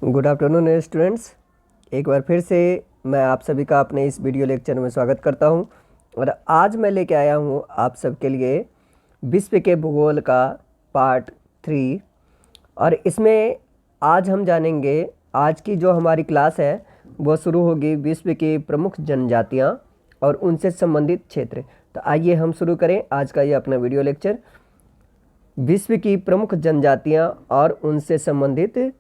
Good afternoon students. एक बार फिर से मैं आप सभी का अपने इस वीडियो लेक्चर में स्वागत करता हूं और आज मैं लेके आया हूं आप सबके लिए विश्व के भूगोल का पार्ट 3। और इसमें आज हम जानेंगे, आज की जो हमारी क्लास है वो शुरू होगी विश्व की प्रमुख जनजातियां और उनसे संबंधित क्षेत्र। तो आइए हम शुरू करें आज का ये अपना वीडियो लेक्चर, विश्व की प्रमुख जनजातियां और उनसे संबंधित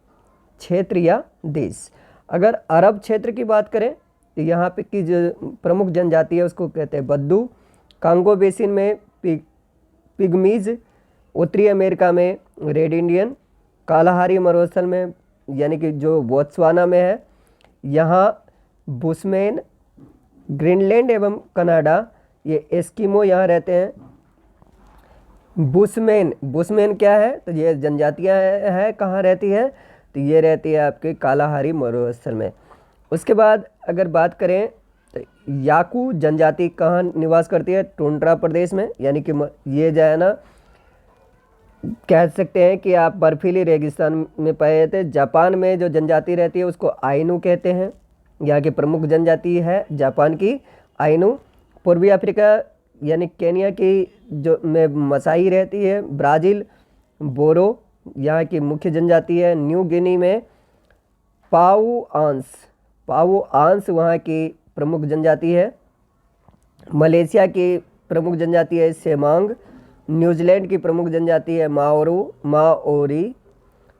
क्षेत्र या देश। अगर अरब क्षेत्र की बात करें तो यहाँ पे की जो प्रमुख जनजाति है उसको कहते हैं बद्दू। कांगो बेसिन में पिग्मीज, उत्तरी अमेरिका में रेड इंडियन, कालाहारी मरुस्थल में यानी कि जो बोत्सवाना में है यहाँ बुशमैन, ग्रीनलैंड एवं कनाडा ये एस्किमो यहाँ रहते हैं। बुशमैन क्या है तो ये जनजातियाँ है कहाँ रहती है तो ये रहती है आपके कालाहारी मरुस्थल में। उसके बाद अगर बात करें तो याकू जनजाति कहाँ निवास करती है, टुंड्रा प्रदेश में, यानी कि ये जो है ना कह सकते हैं कि आप बर्फीली रेगिस्तान में पाए जाते हैं। जापान में जो जनजाति रहती है उसको आइनू कहते हैं, यहाँ की प्रमुख जनजाति है जापान की आइनू। पूर्वी अफ्रीका यानी केनिया की जो में मसाई रहती है। ब्राज़ील बोरो यहाँ की मुख्य जनजाति है। न्यू गिनी में पाओआंस वहाँ की प्रमुख जनजाति है। मलेशिया की प्रमुख जनजाति है सेमांग। न्यूजीलैंड की प्रमुख जनजाति है माओरी।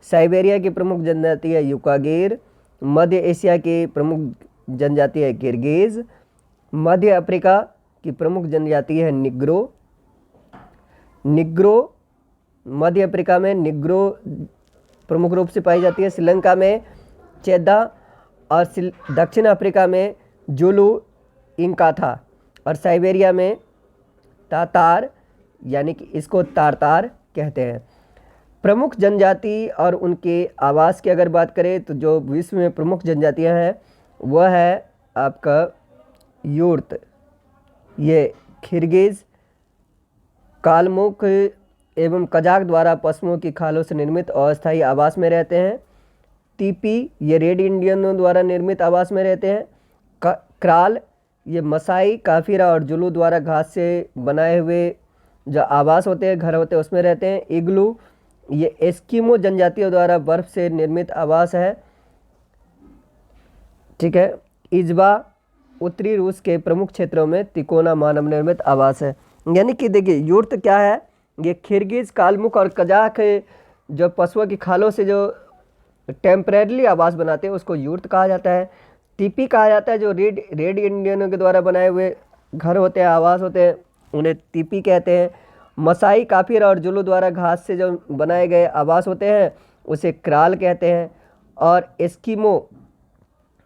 साइबेरिया की प्रमुख जनजाति है युकागीर। मध्य एशिया की प्रमुख जनजाति है किर्गिज। मध्य अफ्रीका की प्रमुख जनजाति है निग्रो। मध्य अफ्रीका में निग्रो प्रमुख रूप से पाई जाती है। श्रीलंका में चेदा और दक्षिण अफ्रीका में जुलू इंकाथा और साइबेरिया में तातार, यानी कि इसको तारतार कहते हैं। प्रमुख जनजाति और उनके आवास की अगर बात करें तो जो विश्व में प्रमुख जनजातियां हैं वह है आपका यूर्त, ये खिरगिज, कालमुख एवं कजाक द्वारा पशुओं की खालों से निर्मित अस्थायी आवास में रहते हैं। टीपी ये रेड इंडियनों द्वारा निर्मित आवास में रहते हैं। क्राल ये मसाई, काफिरा और जुलू द्वारा घास से बनाए हुए जो आवास होते हैं, घर होते हैं, उसमें रहते हैं। इग्लू ये एस्किमो जनजातियों द्वारा बर्फ से निर्मित आवास है, ठीक है। इज्बा उत्तरी रूस के प्रमुख क्षेत्रों में तिकोना मानव निर्मित आवास है। यानी कि देखिए यूर्त क्या है, ये खिरगिज, कालमुख और कजाक जो पशुओं की खालों से जो टेम्परेरली आवास बनाते हैं उसको यूर्त कहा जाता है। टीपी कहा जाता है जो रेड इंडियनों के द्वारा बनाए हुए घर होते हैं, आवास होते हैं, उन्हें टीपी कहते हैं। मसाई, काफिर और जुलू द्वारा घास से जो बनाए गए आवास होते हैं उसे क्राल कहते हैं। और एस्किमो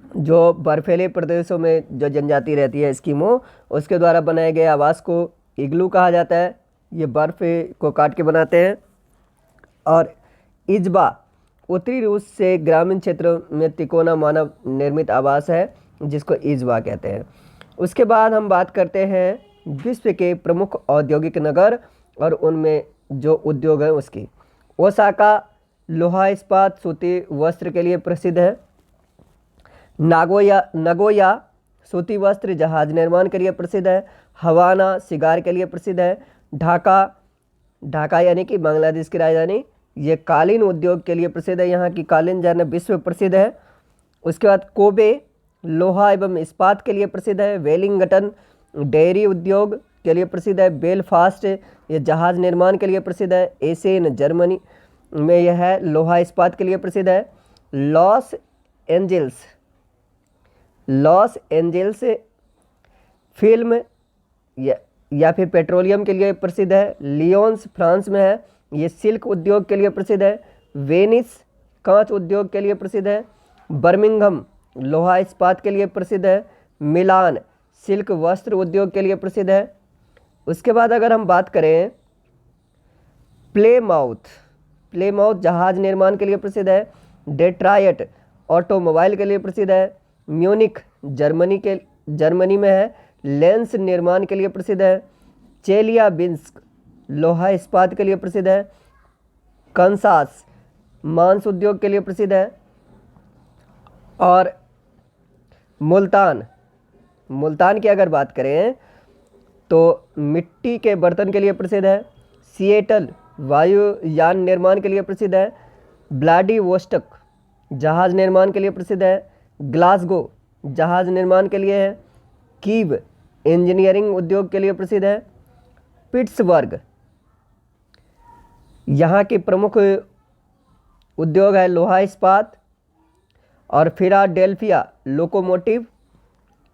जो बर्फीले प्रदेशों में जो जनजाति रहती है एस्किमो, उसके द्वारा बनाए गए आवास को इग्लू कहा जाता है, ये बर्फ को काट के बनाते हैं। और इज्बा उत्तरी रूस से ग्रामीण क्षेत्रों में तिकोना मानव निर्मित आवास है जिसको इज्बा कहते हैं। उसके बाद हम बात करते हैं विश्व के प्रमुख औद्योगिक नगर और उनमें जो उद्योग हैं उसकी। ओसाका लोहा इस्पात सूती वस्त्र के लिए प्रसिद्ध है। नगोया सूती वस्त्र जहाज निर्माण के लिए प्रसिद्ध है। हवाना सिगार के लिए प्रसिद्ध है। ढाका यानी कि बांग्लादेश की राजधानी, ये कालीन उद्योग के लिए प्रसिद्ध है, यहाँ की कालीन जो है विश्व प्रसिद्ध है। उसके बाद कोबे लोहा एवं इस्पात के लिए प्रसिद्ध है। वेलिंगटन डेयरी उद्योग के लिए प्रसिद्ध है। बेलफास्ट ये जहाज निर्माण के लिए प्रसिद्ध है। एसेन जर्मनी में यह है लोहा इस्पात के लिए प्रसिद्ध है। लॉस एंजल्स फिल्म या फिर पेट्रोलियम के लिए प्रसिद्ध है। लियोन्स फ्रांस में है, ये सिल्क उद्योग के लिए प्रसिद्ध है। वेनिस कांच उद्योग के लिए प्रसिद्ध है। बर्मिंघम लोहा इस्पात के लिए प्रसिद्ध है। मिलान सिल्क वस्त्र उद्योग के लिए प्रसिद्ध है। उसके बाद अगर हम बात करें प्लेमाउथ जहाज निर्माण के लिए प्रसिद्ध है। डेट्रायट ऑटोमोबाइल के लिए प्रसिद्ध है। म्यूनिख जर्मनी में है, लेंस निर्माण के लिए प्रसिद्ध है। चेलियाबिंस्क लोहा इस्पात के लिए प्रसिद्ध है। कंसास मांस उद्योग के लिए प्रसिद्ध है। और मुल्तान, मुल्तान की अगर बात करें तो मिट्टी के बर्तन के लिए प्रसिद्ध है। सिएटल वायुयान निर्माण के लिए प्रसिद्ध है। व्लादिवोस्टोक जहाज़ निर्माण के लिए प्रसिद्ध है। ग्लासगो जहाज़ निर्माण के लिए है। कीव इंजीनियरिंग उद्योग के लिए प्रसिद्ध है। पिट्सबर्ग यहाँ के प्रमुख उद्योग है लोहा इस्पात। और फिलाडेल्फिया लोकोमोटिव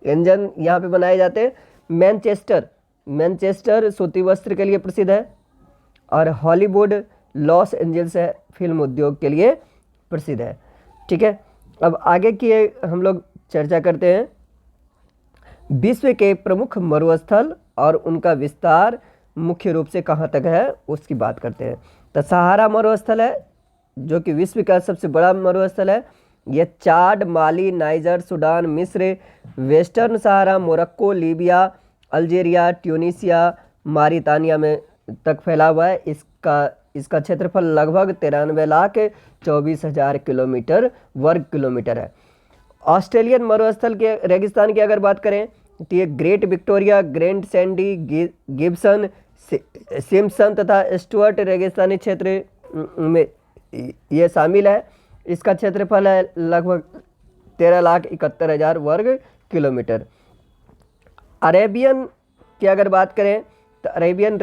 इंजन यहाँ पे बनाए जाते हैं। मैनचेस्टर, मैनचेस्टर सूती वस्त्र के लिए प्रसिद्ध है। और हॉलीवुड लॉस एंजल्स है फिल्म उद्योग के लिए प्रसिद्ध है। ठीक है, अब आगे की हम लोग चर्चा करते हैं विश्व के प्रमुख मरुस्थल और उनका विस्तार मुख्य रूप से कहाँ तक है उसकी बात करते हैं। तो सहारा मरुस्थल है जो कि विश्व का सबसे बड़ा मरुस्थल है। यह चाड, माली, नाइजर, सूडान, मिस्र, वेस्टर्न सहारा, मोरक्को, लीबिया, अल्जीरिया, ट्यूनीसिया, मारितानिया में तक फैला हुआ है। इसका क्षेत्रफल लगभग 93,24,000 किलोमीटर वर्ग किलोमीटर है। ऑस्ट्रेलियन मरुस्थल के रेगिस्तान की अगर बात करें तो ये great Victoria, grand Sandy, Gibson, Simpson तथा स्टुअर्ट रेगिस्तानी क्षेत्र में ये शामिल है। इसका क्षेत्रफल है लगभग 13,71,000 वर्ग किलोमीटर। अरेबियन की अगर बात करें तो अरेबियन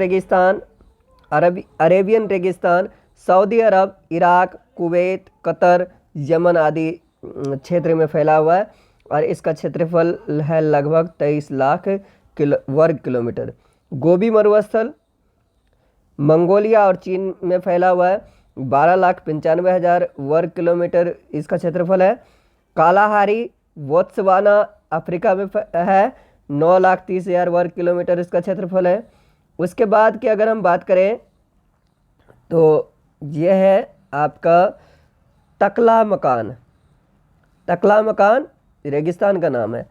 रेगिस्तान सऊदी अरब, इराक, कुवैत, कतर, यमन आदि क्षेत्र में फैला हुआ है और इसका क्षेत्रफल है लगभग 23 लाख वर्ग किलोमीटर। गोबी मरुस्थल मंगोलिया और चीन में फैला हुआ है। 12,95,000 वर्ग किलोमीटर इसका क्षेत्रफल है। कालाहारी बोत्सवाना अफ्रीका में है। 9,30,000 वर्ग किलोमीटर इसका क्षेत्रफल है। उसके बाद की अगर हम बात करें तो यह है आपका तकलामकान। तकलामकान रेगिस्तान का नाम है।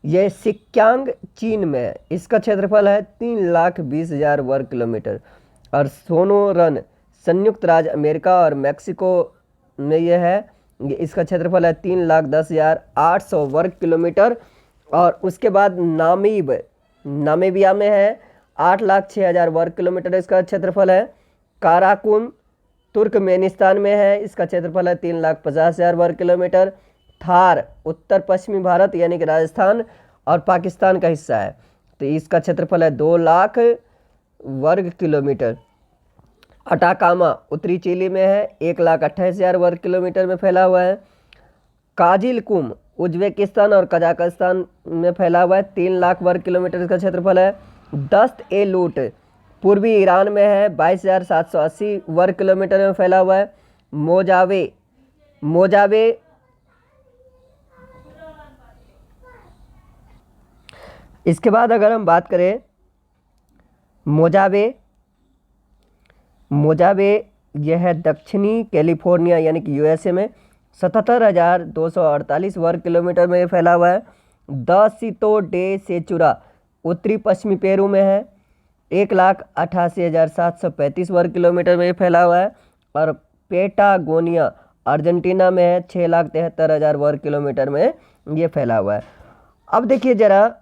यह सिक्यांग चीन में है। इसका क्षेत्रफल है 3,20,000 वर्ग किलोमीटर। और सोनोरन संयुक्त राज्य अमेरिका और मैक्सिको में यह है। इसका क्षेत्रफल है 3,10,800 वर्ग किलोमीटर। और उसके बाद नामीबिया में है 8,06,000 वर्ग किलोमीटर इसका क्षेत्रफल है। काराकुम तुर्कमेनिस्तान में है। इसका क्षेत्रफल है 3,50,000 वर्ग किलोमीटर। थार उत्तर पश्चिमी भारत यानी कि राजस्थान और पाकिस्तान का हिस्सा है तो इसका क्षेत्रफल है 2 लाख वर्ग किलोमीटर। अटाकामा उत्तरी चिली में है। 1,28,000 वर्ग किलोमीटर में फैला हुआ है। काजिलकुम उज्बेकिस्तान और कजाकिस्तान में फैला हुआ है। 3 लाख वर्ग किलोमीटर इसका क्षेत्रफल है। दस्त-ए-लूट पूर्वी ईरान में है। 22,780 वर्ग किलोमीटर में फैला हुआ है। मोजावे इसके बाद अगर हम बात करें मोजावे यह है दक्षिणी कैलिफोर्निया यानी कि यूएसए में। 77,248 वर्ग किलोमीटर में फैला हुआ है। द सितो डे सेचुरा उत्तरी पश्चिमी पेरू में है। 1,88,735 वर्ग किलोमीटर में फैला हुआ है। और पेटागोनिया अर्जेंटीना में है। 6,73,000 वर्ग किलोमीटर में ये फैला हुआ है। अब देखिए जरा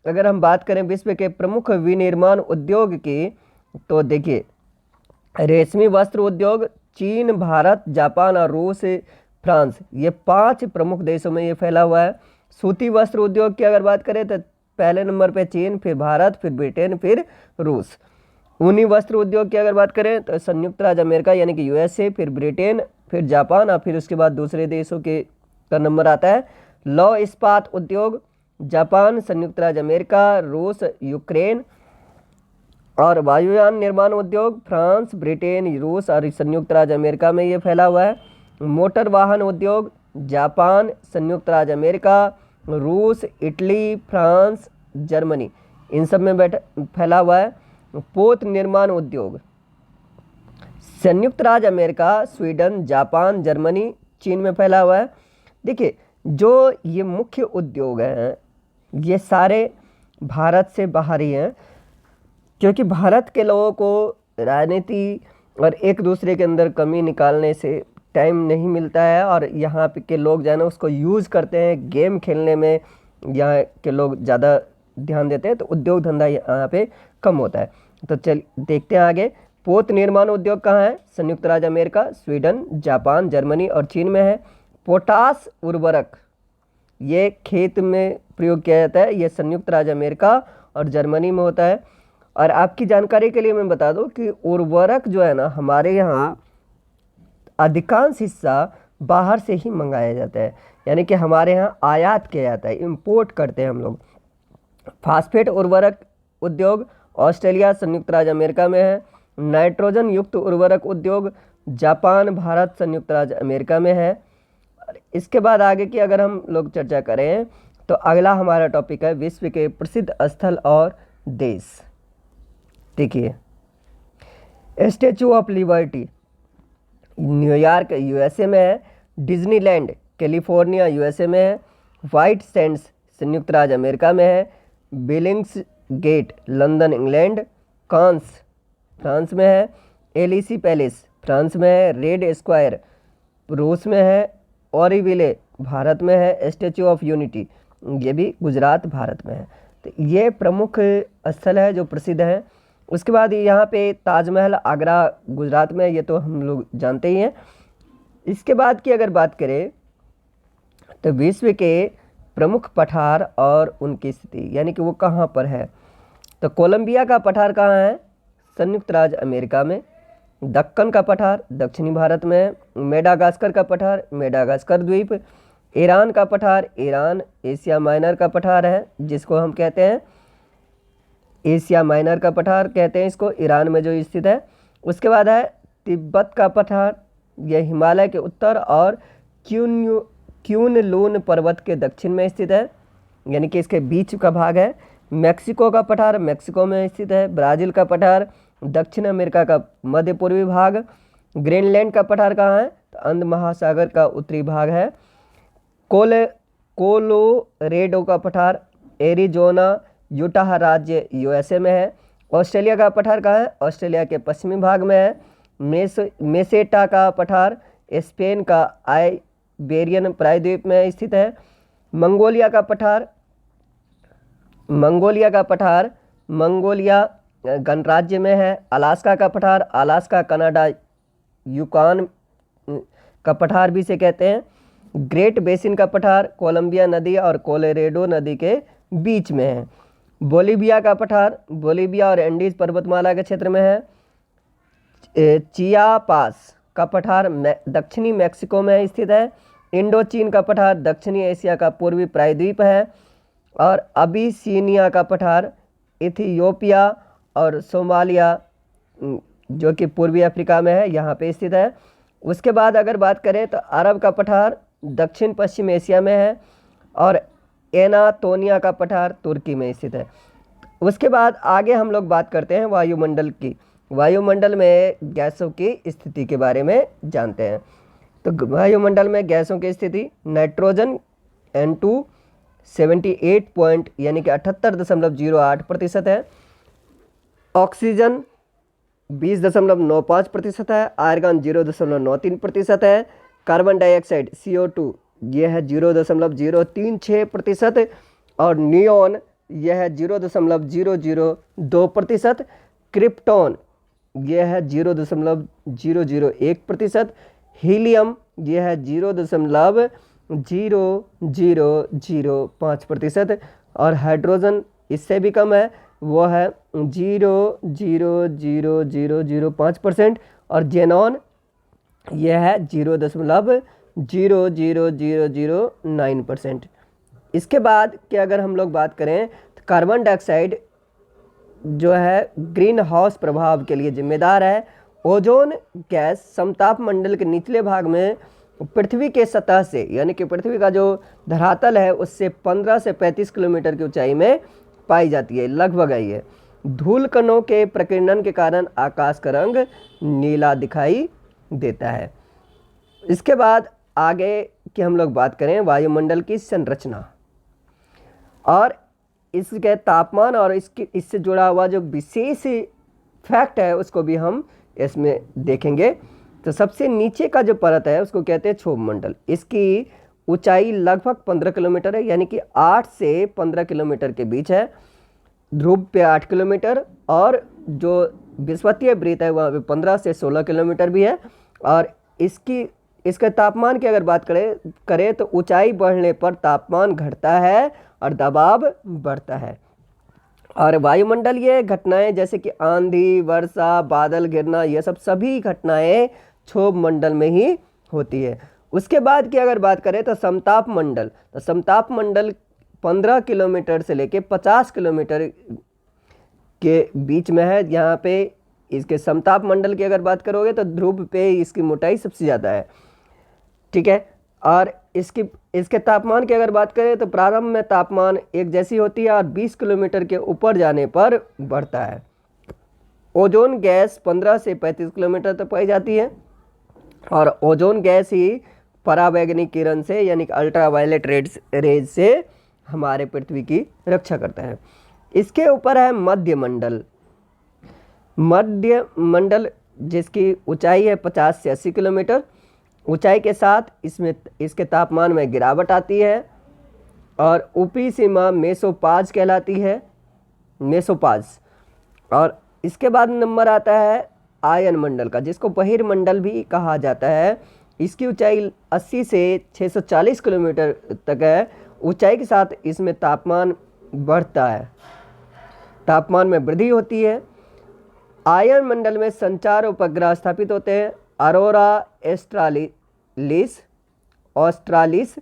अगर हम बात करें विश्व के प्रमुख विनिर्माण उद्योग की तो देखिए रेशमी वस्त्र उद्योग चीन, भारत, जापान और रूस, फ्रांस ये 5 प्रमुख देशों में ये फैला हुआ है। सूती वस्त्र उद्योग की अगर बात करें तो पहले नंबर पे चीन, फिर भारत, फिर ब्रिटेन, फिर रूस। ऊनी वस्त्र उद्योग की अगर बात करें तो संयुक्त राज्य अमेरिका यानी कि यूएसए, फिर ब्रिटेन, फिर जापान और फिर उसके बाद दूसरे देशों के का नंबर आता है। लौह इस्पात उद्योग जापान, संयुक्त राज्य अमेरिका, रूस, यूक्रेन। और वायुयान निर्माण उद्योग फ्रांस, ब्रिटेन, रूस और संयुक्त राज्य अमेरिका में ये फैला हुआ है। मोटर वाहन उद्योग जापान, संयुक्त राज्य अमेरिका, रूस, इटली, फ्रांस, जर्मनी इन सब में फैला हुआ है। पोत निर्माण उद्योग संयुक्त राज्य अमेरिका, स्वीडन, जापान, जर्मनी, चीन में फैला हुआ है। देखिए जो ये मुख्य उद्योग हैं ये सारे भारत से बाहर ही हैं क्योंकि भारत के लोगों को राजनीति और एक दूसरे के अंदर कमी निकालने से टाइम नहीं मिलता है और यहाँ पे के लोग जो है ना उसको यूज़ करते हैं गेम खेलने में, यहाँ के लोग ज़्यादा ध्यान देते हैं, तो उद्योग धंधा यहाँ पे कम होता है। तो चल देखते हैं आगे। पोत निर्माण उद्योग कहाँ है? संयुक्त राज्य अमेरिका, स्वीडन, जापान, जर्मनी और चीन में है। पोटास उर्वरक ये खेत में प्रयोग किया जाता है, ये संयुक्त राज्य अमेरिका और जर्मनी में होता है। और आपकी जानकारी के लिए मैं बता दूं कि उर्वरक जो है ना हमारे यहाँ अधिकांश हिस्सा बाहर से ही मंगाया जाता है, यानी कि हमारे यहाँ आयात किया जाता है, इंपोर्ट करते हैं हम लोग। फास्फेट उर्वरक उद्योग ऑस्ट्रेलिया, संयुक्त राज्य अमेरिका में है। नाइट्रोजन युक्त उर्वरक उद्योग जापान, भारत, संयुक्त राज्य अमेरिका में है। इसके बाद आगे की अगर हम लोग चर्चा करें तो अगला हमारा टॉपिक है विश्व के प्रसिद्ध स्थल और देश। देखिए, statue of liberty New York USA में है। डिज्नीलैंड कैलिफोर्निया यूएसए में है। व्हाइट सैंड्स संयुक्त राज्य अमेरिका में है। Billingsgate London England. Cannes France में है। एलिसी पैलेस फ्रांस में है। रेड स्क्वायर रूस में है। ऑरीविले भारत में है। स्टैचू ऑफ यूनिटी ये भी गुजरात भारत में है। तो ये प्रमुख स्थल है जो प्रसिद्ध है। उसके बाद यहाँ पे ताजमहल आगरा गुजरात में, ये तो हम लोग जानते ही हैं। इसके बाद की अगर बात करें तो विश्व के प्रमुख पठार और उनकी स्थिति, यानी कि वो कहाँ पर है, तो कोलंबिया का पठार कहाँ है? संयुक्त राज्य अमेरिका में। दक्कन का पठार दक्षिणी भारत में है। मेडागास्कर का पठार मेडागास्कर द्वीप। ईरान का पठार ईरान एशिया माइनर का पठार है, जिसको हम कहते हैं एशिया माइनर का पठार कहते हैं इसको, ईरान में जो स्थित है। उसके बाद है तिब्बत का पठार, यह हिमालय के उत्तर और क्यूनलून पर्वत के दक्षिण में स्थित है, यानी कि इसके बीच का भाग है। मेक्सिको का पठार मेक्सिको में स्थित है। ब्राज़ील का पठार दक्षिण अमेरिका का मध्य पूर्वी भाग। ग्रीनलैंड का पठार कहाँ है? तो अंध महासागर का उत्तरी भाग है। कोलोरेडो का पठार एरिजोना यूटाह राज्य यूएसए में है। ऑस्ट्रेलिया का पठार कहाँ है? ऑस्ट्रेलिया के पश्चिमी भाग में है। मेसेटा का पठार स्पेन का आइबेरियन प्रायद्वीप में स्थित है। मंगोलिया का पठार मंगोलिया गणराज्य में है। अलास्का का पठार अलास्का कनाडा यूकान का पठार भी से कहते हैं। ग्रेट बेसिन का पठार कोलंबिया नदी और कोलोरेडो नदी के बीच में है। बोलीविया का पठार बोलीविया और एंडीज पर्वतमाला के क्षेत्र में है। चियापास का पठार दक्षिणी मैक्सिको में स्थित है। इंडोचीन का पठार दक्षिणी एशिया का पूर्वी प्रायद्वीप है। और अबिसिनिया का पठार इथियोपिया और सोमालिया जो कि पूर्वी अफ्रीका में है यहाँ पे स्थित है। उसके बाद अगर बात करें तो अरब का पठार दक्षिण पश्चिम एशिया में है और एनातोनिया का पठार तुर्की में स्थित है। उसके बाद आगे हम लोग बात करते हैं वायुमंडल की। वायुमंडल में गैसों की स्थिति के बारे में जानते हैं। तो वायुमंडल में गैसों की स्थिति नाइट्रोजन N2 78 यानी कि 78.08% है। ऑक्सीजन 20.95% है। आर्गन 0.93% है। कार्बन डाइऑक्साइड CO2 यह है 0.036% और नियोन यह है 0.002%। क्रिप्टॉन यह है 0.001%। हीलियम यह है 0.0005% और हाइड्रोजन इससे भी कम है, वो है 0.00005% और जेनॉन यह है 0.00009%। इसके बाद कि अगर हम लोग बात करें तो कार्बन डाइऑक्साइड जो है ग्रीन हाउस प्रभाव के लिए जिम्मेदार है। ओजोन गैस समताप मंडल के निचले भाग में पृथ्वी के सतह से, यानी कि पृथ्वी का जो धरातल है उससे 15 से 35 किलोमीटर की ऊंचाई में पाई जाती है, लगभग आई है। धूल कणों के प्रकीर्णन के कारण आकाश का रंग नीला दिखाई देता है। इसके बाद आगे की हम लोग बात करें वायुमंडल की संरचना और इसके तापमान और इससे जुड़ा हुआ जो विशेष फैक्ट है उसको भी हम इसमें देखेंगे। तो सबसे नीचे का जो परत है उसको कहते हैं क्षोभ मंडल। इसकी ऊंचाई लगभग 15 किलोमीटर है, यानी कि 8 से 15 किलोमीटर के बीच है। ध्रुव पे 8 किलोमीटर और जो विषुवतीय वृत्त है वहाँ पे 15 से 16 किलोमीटर भी है। और इसके तापमान की अगर बात करें तो ऊंचाई बढ़ने पर तापमान घटता है और दबाव बढ़ता है। और वायुमंडलीय घटनाएं जैसे कि आंधी, वर्षा, बादल गिरना, ये सब सभी घटनाएं क्षोभ मंडल में ही होती है। उसके बाद की अगर बात करें तो समताप मंडल। तो समताप मंडल 15 किलोमीटर से लेके 50 किलोमीटर के बीच में है। यहाँ पे इसके समताप मंडल की अगर बात करोगे तो ध्रुव पे इसकी मोटाई सबसे ज़्यादा है, ठीक है। और इसके तापमान की अगर बात करें तो प्रारंभ में तापमान एक जैसी होती है और 20 किलोमीटर के ऊपर जाने पर बढ़ता है। ओजोन गैस 15 से 35 किलोमीटर तक पाई जाती है और ओजोन गैस ही पराबैंगनी किरण से यानी कि अल्ट्रावायलेट रेज से हमारे पृथ्वी की रक्षा करता है। इसके ऊपर है मध्य मंडल। मध्य मंडल जिसकी ऊंचाई है 50 से 80 किलोमीटर। ऊंचाई के साथ इसके तापमान में गिरावट आती है और ऊपरी सीमा मेसोपाज कहलाती है, मेसोपाज। और इसके बाद नंबर आता है आयन मंडल का, जिसको बहिर्मंडल भी कहा जाता है। इसकी ऊंचाई 80 से 640 किलोमीटर तक है। ऊंचाई के साथ इसमें तापमान बढ़ता है, तापमान में वृद्धि होती है। आयन मंडल में संचार उपग्रह स्थापित होते हैं। अरोरा ऑस्ट्रालिस,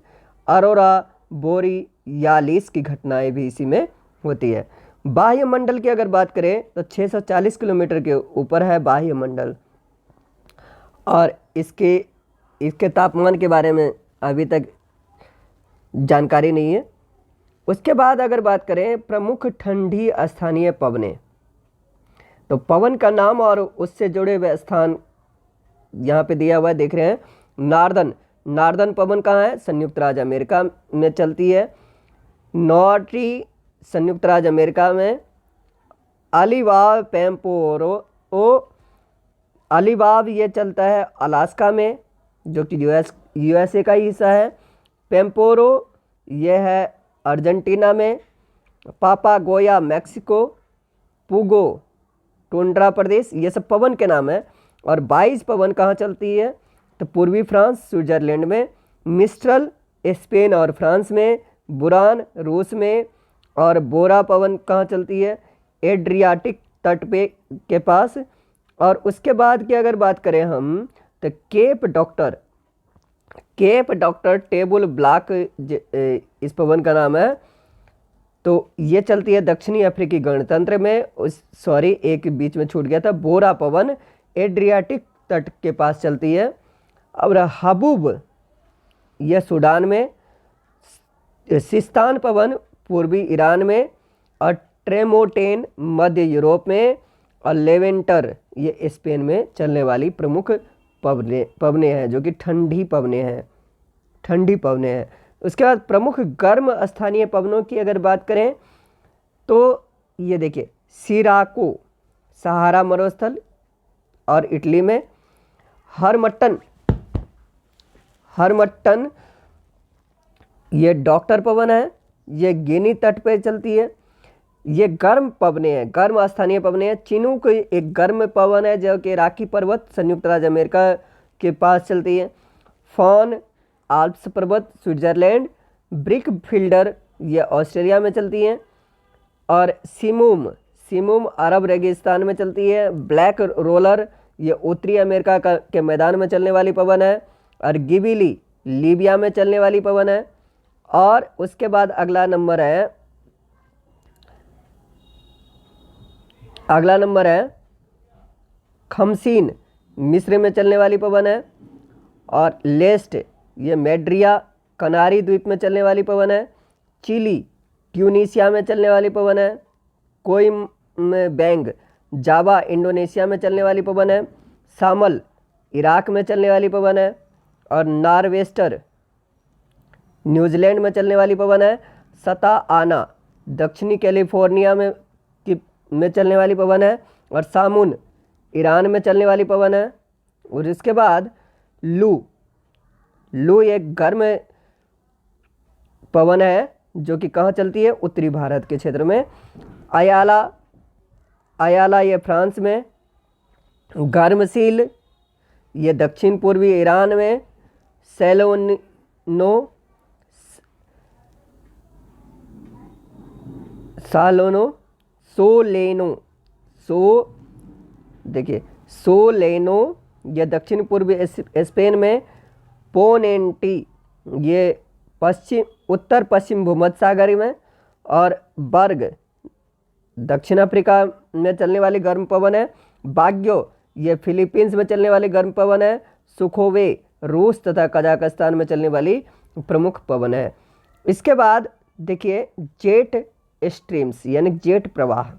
अरोरा बोरियालिस की घटनाएं भी इसी में होती है। बाह्य मंडल की अगर बात करें तो 640 किलोमीटर के ऊपर है बाह्य मंडल और इसके तापमान के बारे में अभी तक जानकारी नहीं है। उसके बाद अगर बात करें प्रमुख ठंडी स्थानीय पवनें, तो पवन का नाम और उससे जुड़े हुए स्थान यहाँ पे दिया हुआ है, देख रहे हैं। नार्दन पवन कहाँ है? संयुक्त राज्य अमेरिका में चलती है। नॉर्टी संयुक्त राज्य अमेरिका में। अलीबाब पेम्पोरो अलीबाब ये चलता है अलास्का में, जो कि यूएसए का ही हिस्सा है। पेम्पोरो ये है अर्जेंटीना में। पापागोया मैक्सिको। पुगो टुंड्रा प्रदेश, ये सब पवन के नाम है। और 22 पवन कहाँ चलती है? तो पूर्वी फ्रांस स्विट्जरलैंड में। मिस्ट्रल स्पेन और फ्रांस में। बुरान रूस में। और बोरा पवन कहाँ चलती है? एड्रियाटिक तट पे के पास। और उसके बाद की अगर बात करें हम तो केप डॉक्टर टेबल ब्लॉक इस पवन का नाम है। तो ये चलती है दक्षिणी अफ्रीकी गणतंत्र में। एक बीच में छूट गया था। बोरा पवन एड्रियाटिक तट के पास चलती है। और हबूब यह सूडान में। सिस्तान पवन पूर्वी ईरान में। और ट्रेमोटेन मध्य यूरोप में। और लेवेंटर ये स्पेन में चलने वाली प्रमुख पवनें हैं, जो कि ठंडी पवनें हैं। उसके बाद प्रमुख गर्म स्थानीय पवनों की अगर बात करें तो ये देखिए, सिराको सहारा मरुस्थल और इटली में। हरमट्टन ये डॉक्टर पवन है, ये गिनी तट पर चलती है। ये गर्म पवनें हैं, गर्म स्थानीय पवनें हैं। चिनूक एक गर्म पवन है जो कि राकी पर्वत संयुक्त राज्य अमेरिका के पास चलती है। फॉन आल्प्स पर्वत स्विट्जरलैंड। ब्रिक फील्डर ये ऑस्ट्रेलिया में चलती हैं। और सिमुम अरब रेगिस्तान में चलती है। ब्लैक रोलर ये उत्तरी अमेरिका के मैदान में चलने वाली पवन है। और गिबिली लीबिया में चलने वाली पवन है। और उसके बाद अगला नंबर है खमसीन मिस्र में चलने वाली पवन है। और लेस्ट ये मेड्रिया कनारी द्वीप में चलने वाली पवन है। चिली ट्यूनीसिया में चलने वाली पवन है। कोइम्बेंग जावा इंडोनेशिया में चलने वाली पवन है। सामल इराक में चलने वाली पवन है। और नॉर्वेस्टर न्यूजीलैंड में चलने वाली पवन है। सता आना दक्षिणी कैलिफोर्निया में चलने वाली पवन है। और सामुन ईरान में चलने वाली पवन है। और इसके बाद लू, लू एक गर्म पवन है जो कि कहाँ चलती है, उत्तरी भारत के क्षेत्र में। अयाला, अयाला ये फ्रांस में। गर्मशील ये दक्षिण पूर्वी ईरान में। सेलोनो, सालोनो, सोलेनो, देखिए सोलेनो ये दक्षिण पूर्वी स्पेन में। पोनेंटी ये उत्तर पश्चिम भूमध्य सागर में। और बर्ग दक्षिण अफ्रीका में चलने वाली गर्म पवन है। बाग्यो ये फिलीपींस में चलने वाली गर्म पवन है। सुखोवे रूस तथा कजाकिस्तान में चलने वाली प्रमुख पवन है। इसके बाद देखिए जेट स्ट्रीम्स यानी जेट प्रवाह।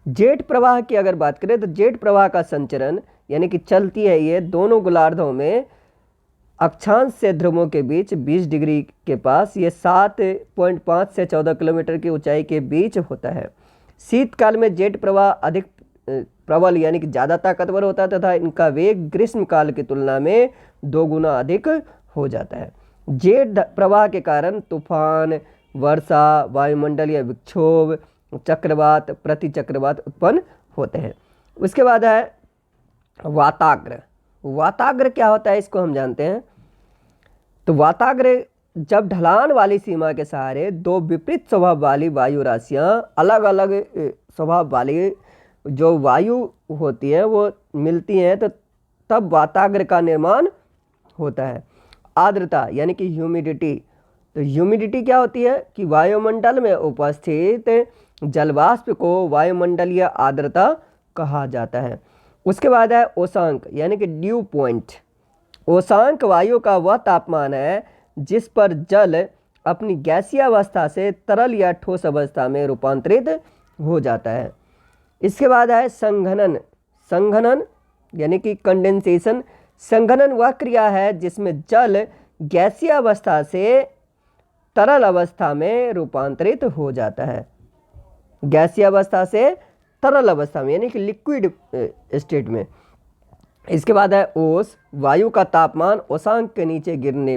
जेट प्रवाह की अगर बात करें तो जेट प्रवाह का संचरण यानी कि चलती है ये दोनों गोलार्धों में अक्षांश से ध्रुवों के बीच 20 डिग्री के पास। ये 7.5 से 14 किलोमीटर की ऊंचाई के बीच होता है। शीतकाल में जेट प्रवाह अधिक प्रबल यानी कि ज़्यादा ताकतवर होता है तथा इनका वेग ग्रीष्म काल की तुलना में 2 गुना अधिक हो जाता है। जेट प्रवाह के कारण तूफान, वर्षा, वायुमंडलीय विक्षोभ, चक्रवात, प्रतिचक्रवात उत्पन्न होते हैं। उसके बाद है वाताग्र। वाताग्र क्या होता है इसको हम जानते हैं। तो वाताग्र जब ढलान वाली सीमा के सहारे दो विपरीत स्वभाव वाली वायु राशियाँ, अलग अलग स्वभाव वाली जो वायु होती है वो मिलती हैं तो तब वाताग्र का निर्माण होता है। आर्द्रता यानी कि ह्यूमिडिटी। तो ह्यूमिडिटी क्या होती है कि वायुमंडल में उपस्थित जलवाष्प को वायुमंडलीय आर्द्रता कहा जाता है। उसके बाद है ओशांक यानी कि ड्यू पॉइंट। ओशांक वायु का वह तापमान है जिस पर जल अपनी गैसीय अवस्था से तरल या ठोस अवस्था में रूपांतरित हो जाता है। इसके बाद है संघनन। संघनन यानी कि कंडेंसेशन। संघनन वह क्रिया है जिसमें जल गैसीय अवस्था से तरल अवस्था में रूपांतरित हो जाता है। गैसीय अवस्था से तरल अवस्था में यानी कि लिक्विड स्टेट में। इसके बाद है ओस। वायु का तापमान ओशांक के नीचे गिरने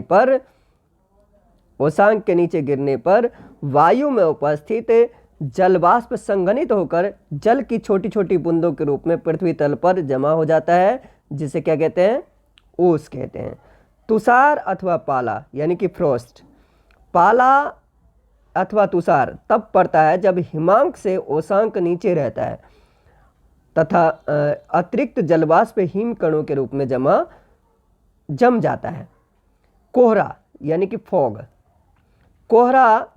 पर वायु में उपस्थित जलवाष्प संघनित होकर जल की छोटी छोटी बूंदों के रूप में पृथ्वी तल पर जमा हो जाता है, जिसे क्या कहते हैं, ओस कहते हैं। तुषार अथवा पाला यानी कि फ्रॉस्ट। पाला अथवा तुषार तब पड़ता है जब हिमांक से ओशांक नीचे रहता है तथा अतिरिक्त जलवाष्प हिम कणों के रूप में जम जाता है। कोहरा यानी कि फॉग। कोहरा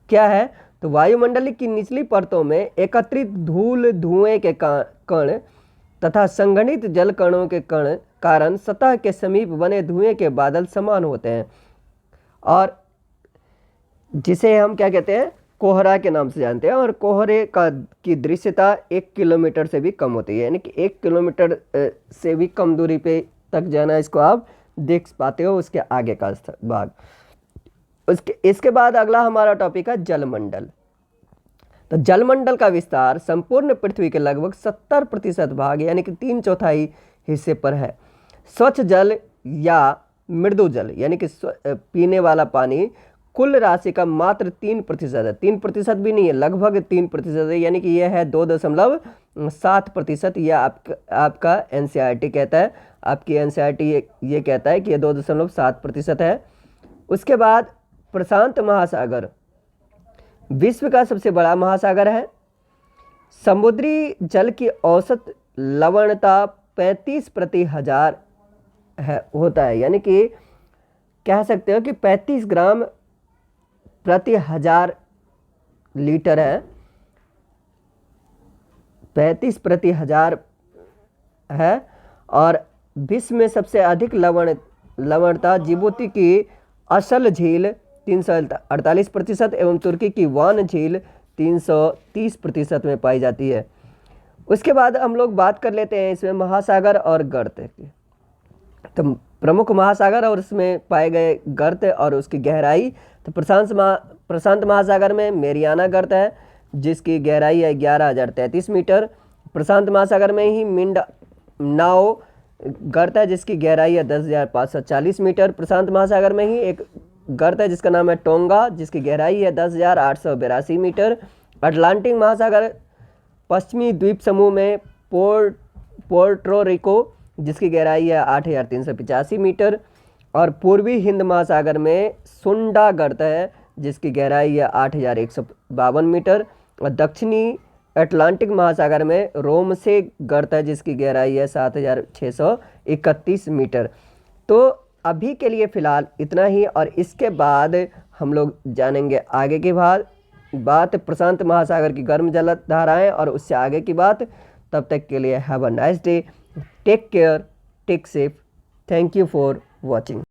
क्या है तो वायुमंडल की निचली परतों में एकत्रित धूल धुएं के कण तथा संघनित जल कणों के कारण सतह के समीप बने धुएं के बादल समान होते हैं और जिसे हम क्या कहते हैं, कोहरा के नाम से जानते हैं। और कोहरे की दृश्यता 1 किलोमीटर से भी कम होती है यानी कि 1 किलोमीटर से भी कम दूरी पे तक जाना इसको आप देख पाते हो उसके आगे का भाग। इसके बाद अगला हमारा टॉपिक है जलमंडल। तो जलमंडल का विस्तार संपूर्ण पृथ्वी के लगभग 70% भाग यानी कि 3/4 हिस्से पर है। स्वच्छ जल या मृदु जल यानी कि पीने वाला पानी कुल राशि का मात्र 3% है। 3% भी नहीं है, लगभग 3% है यानी कि यह है 2.7%। यह आपका NCERT कहता है, आपकी NCERT ये कहता है कि यह 2.7% है। उसके बाद प्रशांत महासागर विश्व का सबसे बड़ा महासागर है। समुद्री जल की औसत लवणता 35 प्रति हजार होता है यानी कि कह सकते हो कि 35 ग्राम प्रति 1000 लीटर है। 35 प्रति 1000 है। और विश्व में सबसे अधिक लवणता जिबूती की असल झील 348% एवं तुर्की की वान झील 330% में पाई जाती है। उसके बाद हम लोग बात कर लेते हैं इसमें महासागर और गर्त की। तो प्रमुख महासागर और उसमें पाए गए गर्त और उसकी गहराई। तो प्रशांत महासागर में मेरियाना गर्त है जिसकी गहराई है 11,033 मीटर। प्रशांत महासागर में ही मिंडानाओ गर्त है जिसकी गहराई है 10,540 मीटर। प्रशांत महासागर में ही एक गर्त है जिसका नाम है टोंगा, जिसकी गहराई है 10,882 मीटर। अटलांटिक महासागर पश्चिमी द्वीप समूह में पोर्टो रिको, जिसकी गहराई है 8,385 मीटर। और पूर्वी हिंद महासागर में सुंडा गर्त है जिसकी गहराई है 8,152 मीटर। और दक्षिणी अटलांटिक महासागर में रोमसे गर्त है जिसकी गहराई है 7,631 मीटर। तो अभी के लिए फ़िलहाल इतना ही, और इसके बाद हम लोग जानेंगे आगे की बात प्रशांत महासागर की गर्म जलधाराएं और उससे आगे की बात। तब तक के लिए have a nice day, take care, take safe, thank you for watching.